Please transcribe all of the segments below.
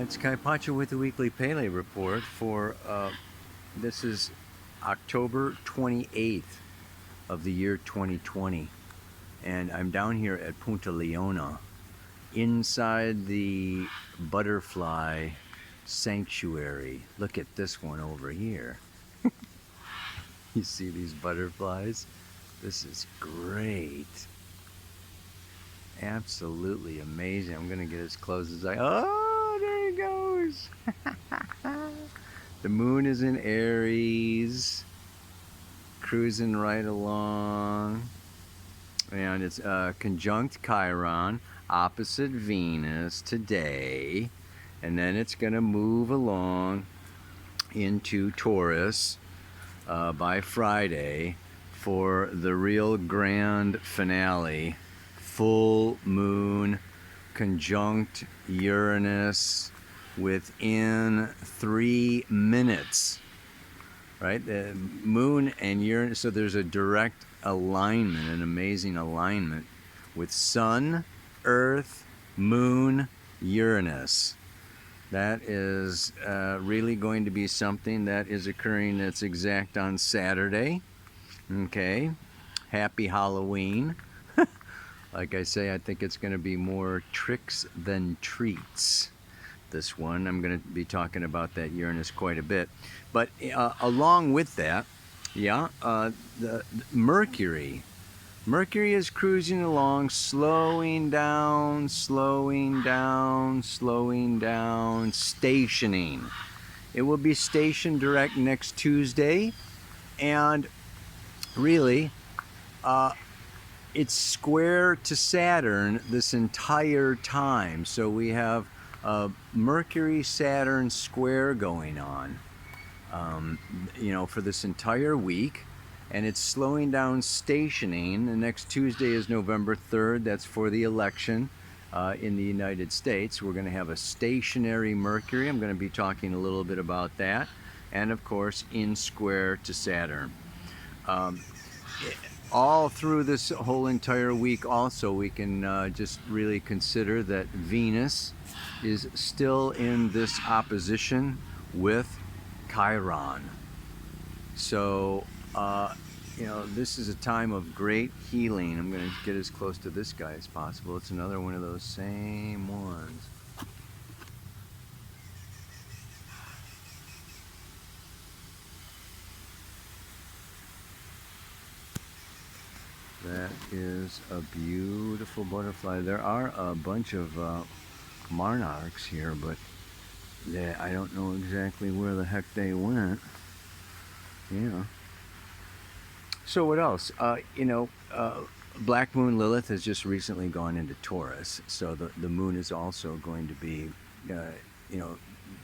It's Kaipacha with the Weekly Pele Report for, this is October 28th of the year 2020. And I'm down here at Punta Leona, inside the butterfly sanctuary. Look at this one over here. You see these butterflies? This is great. Absolutely amazing. I'm gonna get as close as oh, there he goes. The moon is in Aries, cruising right along, and it's conjunct Chiron, opposite Venus today, and then it's gonna move along into Taurus by Friday for the real grand finale. Full moon conjunct Uranus within 3 minutes, right? The moon and Uranus, so there's a direct alignment, an amazing alignment with Sun, Earth, Moon, Uranus. That is really going to be something that is occurring that's exact on Saturday. Okay, happy Halloween. Like I say, I think it's going to be more tricks than treats, this one. I'm going to be talking about that Uranus quite a bit. But along with that, the Mercury. Mercury is cruising along, slowing down, slowing down, slowing down, stationing. It will be stationed direct next Tuesday, and really, it's square to Saturn this entire time. So we have a Mercury-Saturn square going on, for this entire week. And it's slowing down, stationing. The next Tuesday is November 3rd. That's for the election in the United States. We're going to have a stationary Mercury. I'm going to be talking a little bit about that. And of course, in square to Saturn. All through this whole entire week also, we can just really consider that Venus is still in this opposition with Chiron. So, this is a time of great healing. I'm going to get as close to this guy as possible. It's another one of those same ones. That is a beautiful butterfly. There are a bunch of monarchs here, but I don't know exactly where the heck they went. Yeah. So what else? Black Moon Lilith has just recently gone into Taurus. So the moon is also going to be,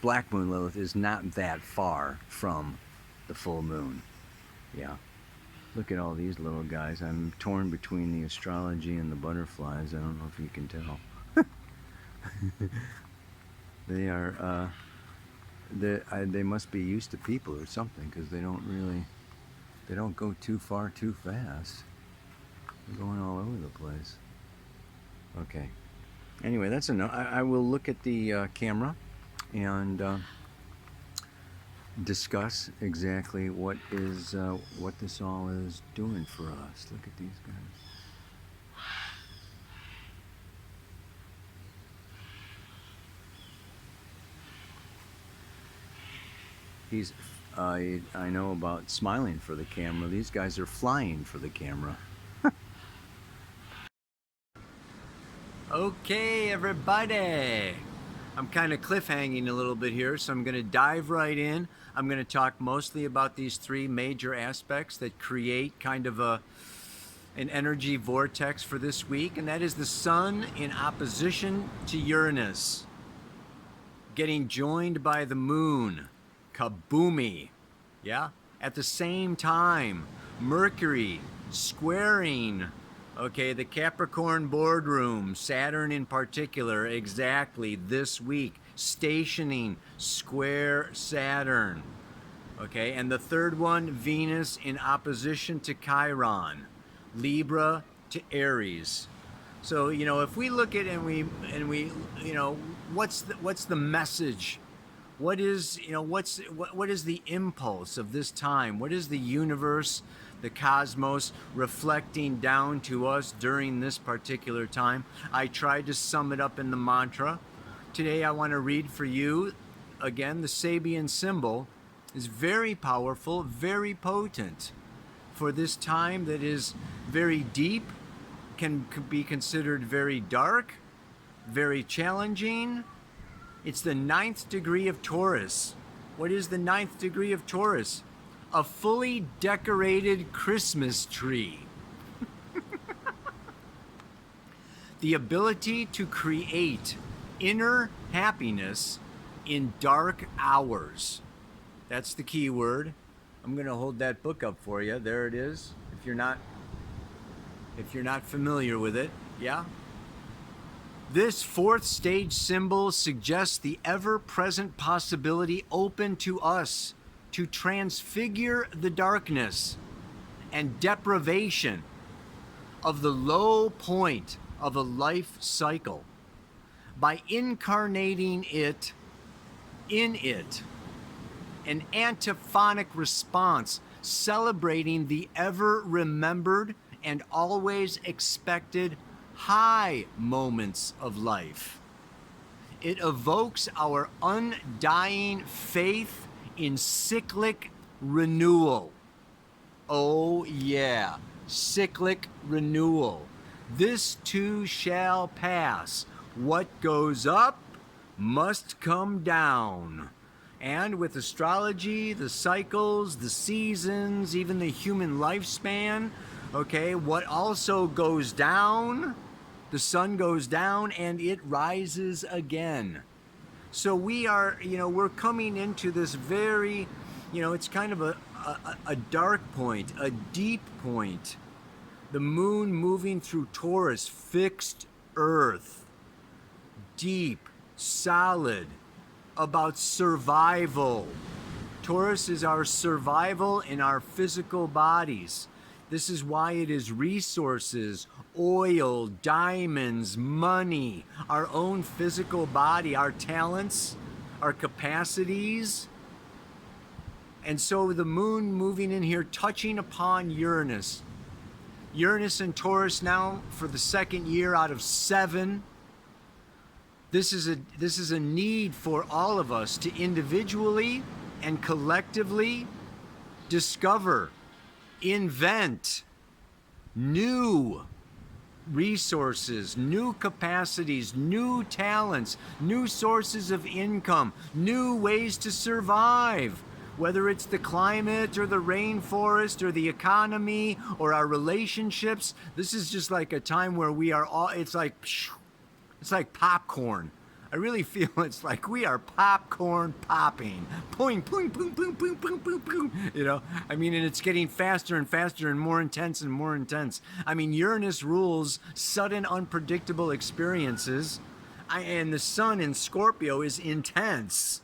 Black Moon Lilith is not that far from the full moon. Yeah. Look at all these little guys. I'm torn between the astrology and the butterflies. I don't know if you can tell. They are, they must be used to people or something, because they don't go too far too fast. They're going all over the place. Okay. Anyway, that's enough. I will look at the camera and discuss exactly what this all is doing for us. Look at these guys. I know about smiling for the camera. These guys are flying for the camera. Okay, everybody. I'm kind of cliffhanging a little bit here, so I'm going to dive right in. I'm going to talk mostly about these three major aspects that create kind of an energy vortex for this week, and that is the Sun in opposition to Uranus, getting joined by the Moon, kaboomy, yeah? At the same time, Mercury squaring, okay, the Capricorn boardroom, Saturn in particular, exactly this week, stationing square Saturn, okay? And the third one, Venus in opposition to Chiron, Libra to Aries. So, if we look at and we, what's the message? What is, what is the impulse of this time? What is the universe, the cosmos reflecting down to us during this particular time? I tried to sum it up in the mantra. Today I want to read for you again the Sabian symbol is very powerful, very potent for this time that is very deep, can be considered very dark, very challenging. It's the 9th degree of Taurus. What is the 9th degree of Taurus? A fully decorated Christmas tree. The ability to create inner happiness in dark hours. That's the key word. I'm going to hold that book up for you. There it is. If you're not familiar with it, yeah. This 4th stage symbol suggests the ever-present possibility open to us to transfigure the darkness and deprivation of the low point of a life cycle by incarnating it in it, an antiphonic response celebrating the ever-remembered and always expected high moments of life. It evokes our undying faith in cyclic renewal. Oh yeah, cyclic renewal. This too shall pass. What goes up must come down. And with astrology, the cycles, the seasons, even the human lifespan, okay, what also goes down, the sun goes down and it rises again. So we are, we're coming into this very, it's kind of a dark point, a deep point. The moon moving through Taurus, fixed earth, deep, solid, about survival. Taurus is our survival in our physical bodies. This is why it is resources, oil, diamonds, money, our own physical body, our talents, our capacities. And so the moon moving in here, touching upon Uranus. Uranus and Taurus now for the 2nd year out of 7. This is a need for all of us to individually and collectively discover, invent new resources, new capacities, new talents, new sources of income, new ways to survive. Whether it's the climate or the rainforest or the economy or our relationships, this is just like a time where we are all, it's like popcorn. I really feel it's like we are popcorn popping. Boing, boing, boing, boing, boing, boing, boing, boing. And it's getting faster and faster and more intense and more intense. Uranus rules sudden, unpredictable experiences. And the sun in Scorpio is intense.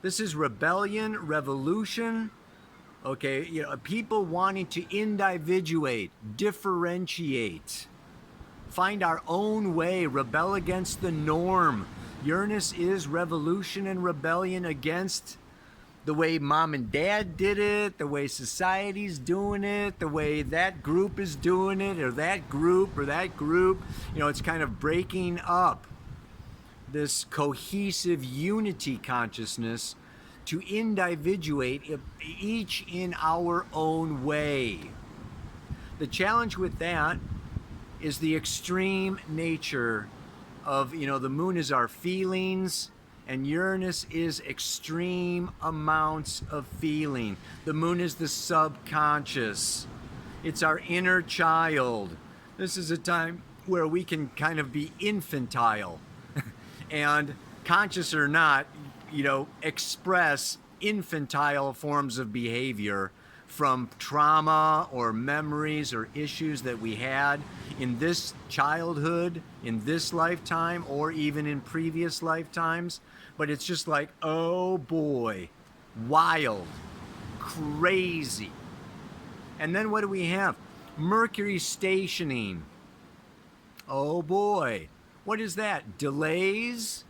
This is rebellion, revolution. Okay, people wanting to individuate, differentiate, find our own way, rebel against the norm. Uranus is revolution and rebellion against the way mom and dad did it, the way society's doing it, the way that group is doing it, or that group or that group. It's kind of breaking up this cohesive unity consciousness to individuate each in our own way. The challenge with that is the extreme nature of, the moon is our feelings and Uranus is extreme amounts of feeling. The moon is the subconscious. It's our inner child. This is a time where we can kind of be infantile and, conscious or not, express infantile forms of behavior from trauma or memories or issues that we had in this childhood, in this lifetime, or even in previous lifetimes. But it's just like, oh boy, wild, crazy. And then what do we have? Mercury stationing. Oh boy. What is that? Delays,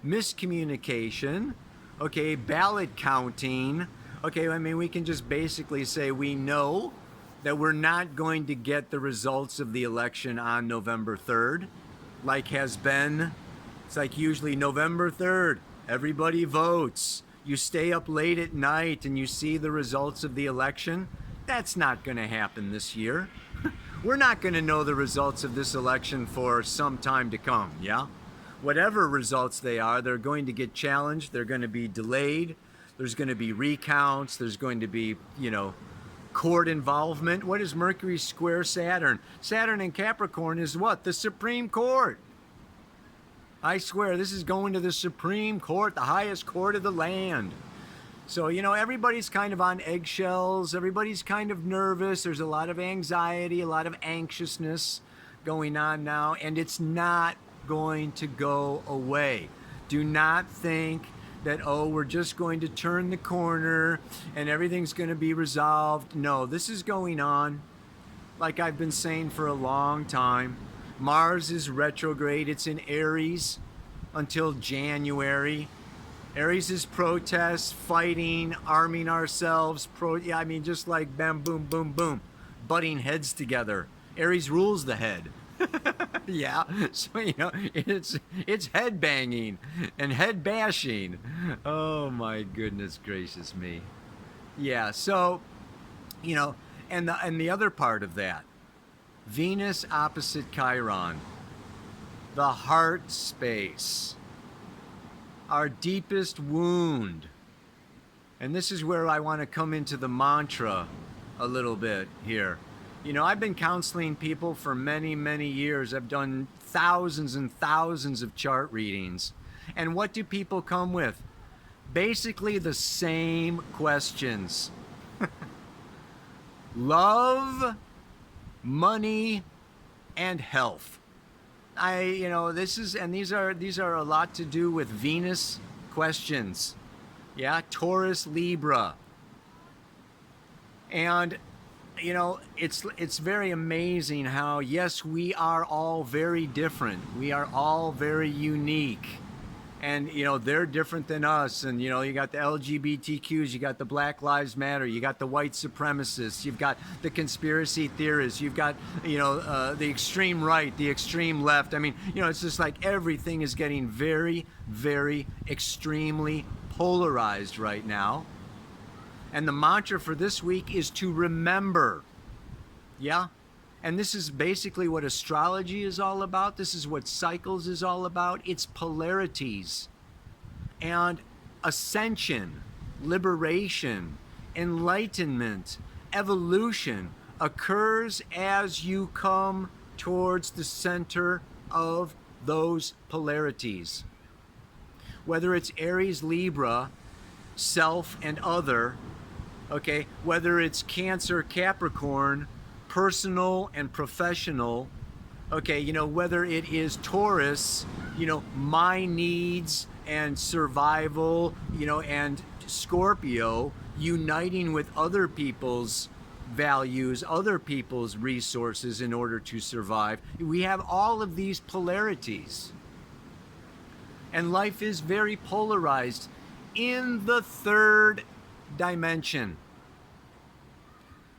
miscommunication, okay, ballot counting. Okay, I mean, we can just basically say we know that we're not going to get the results of the election on November 3rd, like has been. It's like usually November 3rd, everybody votes. You stay up late at night and you see the results of the election. That's not going to happen this year. We're not going to know the results of this election for some time to come, yeah? Whatever results they are, they're going to get challenged, they're going to be delayed, there's going to be recounts, there's going to be, court involvement. What is Mercury square Saturn? Saturn in Capricorn is what? The Supreme Court. I swear, this is going to the Supreme Court, the highest court of the land. So, everybody's kind of on eggshells. Everybody's kind of nervous. There's a lot of anxiety, a lot of anxiousness going on now, and it's not going to go away. Do not think that, we're just going to turn the corner and everything's going to be resolved. No, this is going on, like I've been saying for a long time. Mars is retrograde. It's in Aries until January. Aries is protest, fighting, arming ourselves. Just like bam, boom, boom, boom, butting heads together. Aries rules the head. Yeah, so it's head banging and head bashing. Oh my goodness gracious me. Yeah, so and the other part of that, Venus opposite Chiron, the heart space, our deepest wound. And this is where I want to come into the mantra a little bit here. I've been counseling people for many, many years. I've done thousands and thousands of chart readings. And what do people come with? Basically the same questions. Love, money, and health. These are a lot to do with Venus questions. Yeah, Taurus, Libra. And it's very amazing how, yes, we are all very different. We are all very unique. And, they're different than us. And, you got the LGBTQs, you got the Black Lives Matter, you got the white supremacists, you've got the conspiracy theorists, you've got, the extreme right, the extreme left. It's just like everything is getting very, very extremely polarized right now. And the mantra for this week is to remember. Yeah? And this is basically what astrology is all about. This is what cycles is all about. It's polarities. And ascension, liberation, enlightenment, evolution occurs as you come towards the center of those polarities. Whether it's Aries, Libra, self and other, okay, whether it's Cancer, Capricorn, personal and professional, okay, whether it is Taurus, my needs and survival, and Scorpio, uniting with other people's values, other people's resources in order to survive. We have all of these polarities. And life is very polarized in the third dimension.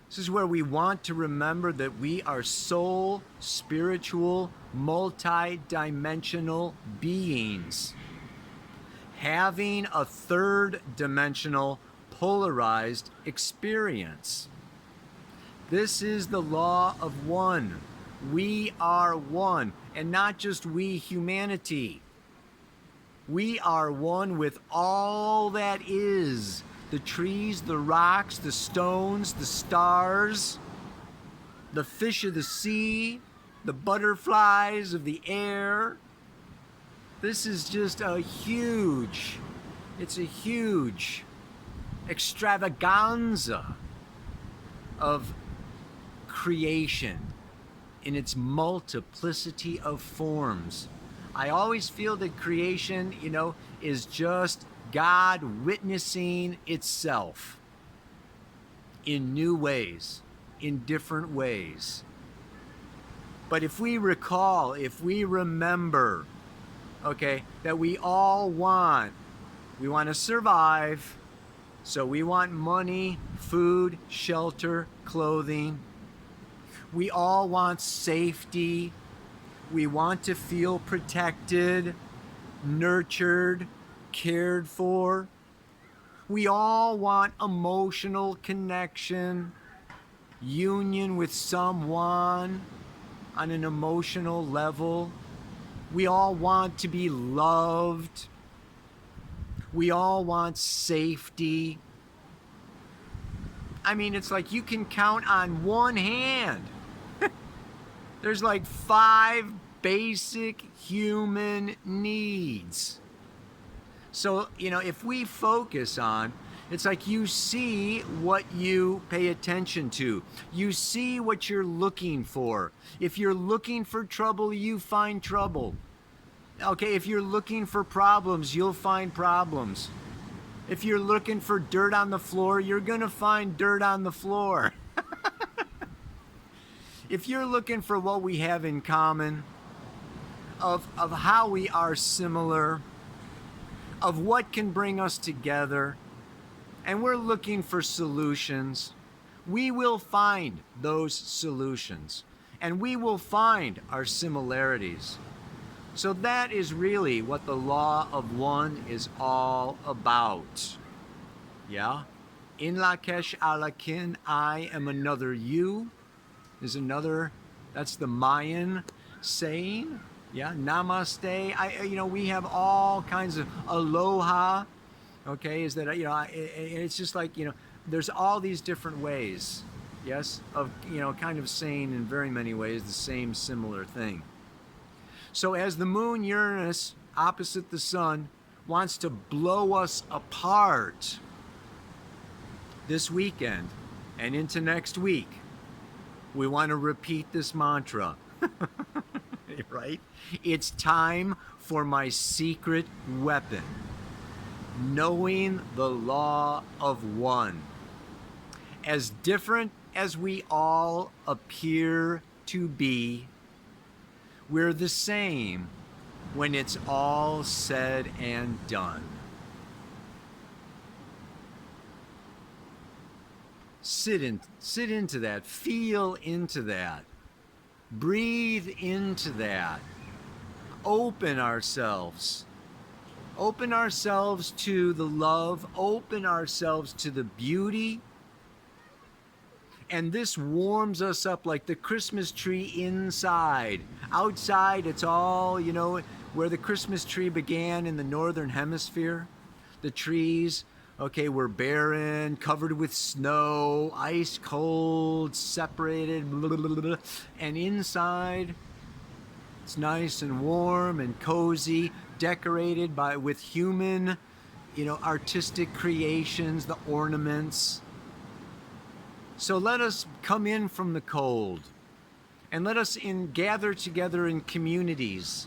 This is where we want to remember that we are soul, spiritual, multi-dimensional beings, having a third dimensional polarized experience. This is the law of one. We are one, and not just we, humanity. We are one with all that is. The trees, the rocks, the stones, the stars, the fish of the sea, the butterflies of the air. This is just it's a huge extravaganza of creation in its multiplicity of forms. I always feel that creation, is just God witnessing itself in new ways, in different ways. But if we recall, if we remember, okay, that we want to survive, so we want money, food, shelter, clothing. We all want safety. We want to feel protected, nurtured, cared for. We all want emotional connection, union with someone on an emotional level. We all want to be loved. We all want safety. I mean, it's like you can count on one hand. There's like 5 basic human needs. So, if we focus on, it's like you see what you pay attention to. You see what you're looking for. If you're looking for trouble, you find trouble. Okay, if you're looking for problems, you'll find problems. If you're looking for dirt on the floor, you're going to find dirt on the floor. If you're looking for what we have in common, of how we are similar, of what can bring us together, and we're looking for solutions, we will find those solutions, and we will find our similarities. So that is really what the law of one is all about. Yeah? In Lakesh Alakin, I am another you, is another, that's the Mayan saying. Yeah, namaste. We have all kinds of aloha. Okay, is that, it's just like, there's all these different ways, yes, of, kind of saying in very many ways the same similar thing. So as the moon, Uranus, opposite the sun, wants to blow us apart this weekend and into next week, we want to repeat this mantra, right? It's time for my secret weapon, knowing the law of one. As different as we all appear to be, we're the same when it's all said and done. Sit into that, feel into that, breathe into that, open ourselves to the love, open ourselves to the beauty. And this warms us up like the Christmas tree inside. Outside, it's all, where the Christmas tree began in the northern hemisphere. The trees, okay, were barren, covered with snow, ice cold, separated, blah, blah, blah, blah. And inside, it's nice and warm and cozy, decorated with human, artistic creations, the ornaments. So let us come in from the cold, and let us gather together in communities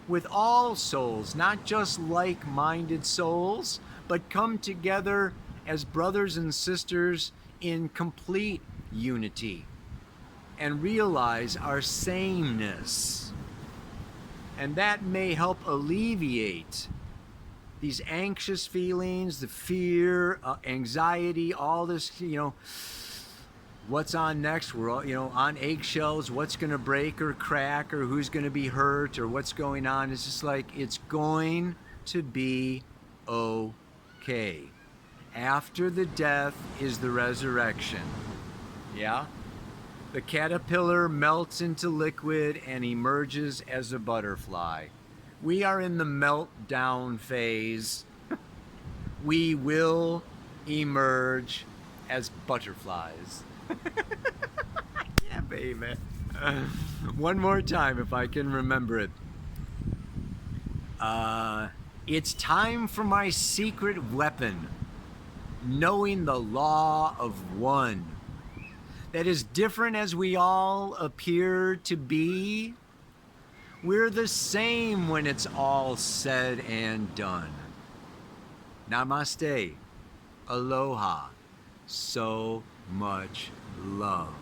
with all souls, not just like-minded souls, but come together as brothers and sisters in complete unity and realize our sameness. And that may help alleviate these anxious feelings, the fear, anxiety, all this, what's on next? We're all, on eggshells, what's going to break or crack, or who's going to be hurt, or what's going on. It's just like, it's going to be okay. After the death is the resurrection. Yeah? The caterpillar melts into liquid and emerges as a butterfly. We are in the meltdown phase. We will emerge as butterflies. Yeah, baby. One more time if I can remember it. It's time for my secret weapon, knowing the law of one. That is different as we all appear to be. We're the same when it's all said and done. Namaste. Aloha. So much love.